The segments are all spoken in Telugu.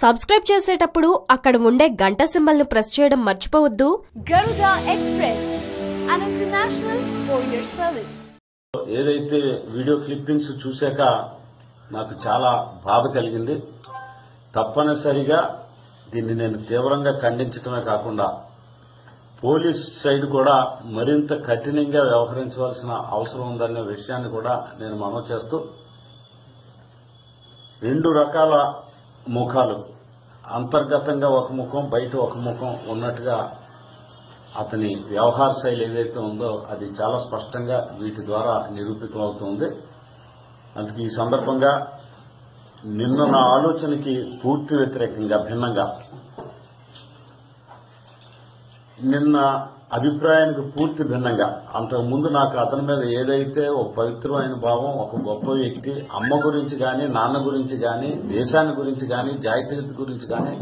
సబ్స్క్రైబ్ చేసేటప్పుడు అక్కడ ఉండే గంట సింబల్ ను ప్రెస్ చేయడం మర్చిపోవద్దు. Garuda Express, an international courier service. ఏదైతే వీడియో క్లిప్పింగ్స్ చూశాక నాకు చాలా బాధ కలిగింది. తప్పనిసరిగా దీన్ని నేను తీవ్రంగా ఖండించడమే కాకుండా పోలీస్ సైడ్ కూడా మరింత కఠినంగా వ్యవహరించవలసిన అవసరం ఉందనే విషయాన్ని కూడా నేను మనవి చేస్తూ, రెండు రకాల ముఖాలు, అంతర్గతంగా ఒక ముఖం, బయట ఒక ముఖం ఉన్నట్టుగా అతని వ్యవహార శైలి ఏదైతే ఉందో అది చాలా స్పష్టంగా వీటి ద్వారా నిరూపితమవుతుంది. అందుకే ఈ సందర్భంగా నిన్న నా ఆలోచనకి పూర్తి వ్యతిరేకంగా, భిన్నంగా, నిన్న అభిప్రాయానికి పూర్తి భిన్నంగా, అంతకుముందు నాకు అతని మీద ఏదైతే ఒక పవిత్రమైన భావం, ఒక గొప్ప వ్యక్తి, అమ్మ గురించి కానీ, నాన్న గురించి కానీ, దేశాన్ని గురించి కానీ, జాతీయత గురించి కానీ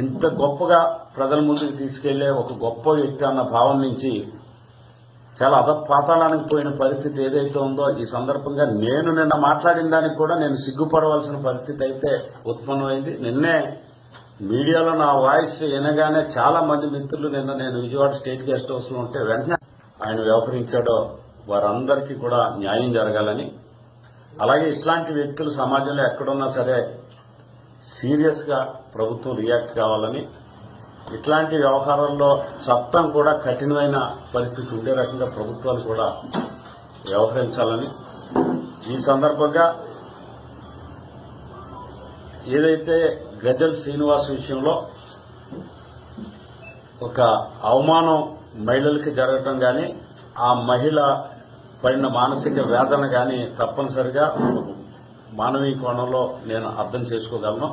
ఇంత గొప్పగా ప్రజల ముందుకు తీసుకెళ్లే ఒక గొప్ప వ్యక్తి అన్న భావం నుంచి చాలా అధపాతాళానికి పోయిన పరిస్థితి ఏదైతే ఉందో, ఈ సందర్భంగా నేను నిన్న మాట్లాడిన దానికి కూడా నేను సిగ్గుపడవలసిన పరిస్థితి అయితే ఉత్పన్నమైంది. నిన్నే మీడియాలో నా వాయిస్ వినగానే చాలా మంది మిత్రులు, నిన్న నేను విజయవాడ స్టేట్ గెస్ట్ హౌస్ లో ఉంటే వెంటనే ఆయన వ్యవహరించాడో వారందరికీ కూడా న్యాయం జరగాలని, అలాగే ఇట్లాంటి వ్యక్తులు సమాజంలో ఎక్కడున్నా సరే సీరియస్ గా ప్రభుత్వం రియాక్ట్ కావాలని, ఇట్లాంటి వ్యవహారాల్లో చట్టం కూడా కఠినమైన పరిస్థితి ఉండే రకంగా ప్రభుత్వాలు కూడా వ్యవహరించాలని, ఈ సందర్భంగా ఏదైతే గజల్ శ్రీనివాస్ విషయంలో ఒక అవమానం మహిళలకి జరగటం కానీ, ఆ మహిళ పడిన మానసిక వేదన కానీ తప్పనిసరిగా మానవీయ కోణంలో నేను అర్థం చేసుకోగలను.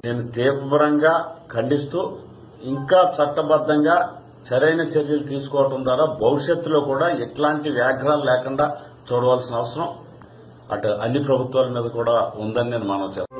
నేను తీవ్రంగా ఖండిస్తూ ఇంకా చట్టబద్ధంగా సరైన చర్యలు తీసుకోవడం ద్వారా భవిష్యత్తులో కూడా ఇట్లాంటి వ్యాఘ్రాలు లేకుండా చూడవలసిన అవసరం అటు అన్ని ప్రభుత్వాల మీద కూడా ఉందని నేను మనవి చేస్తాను.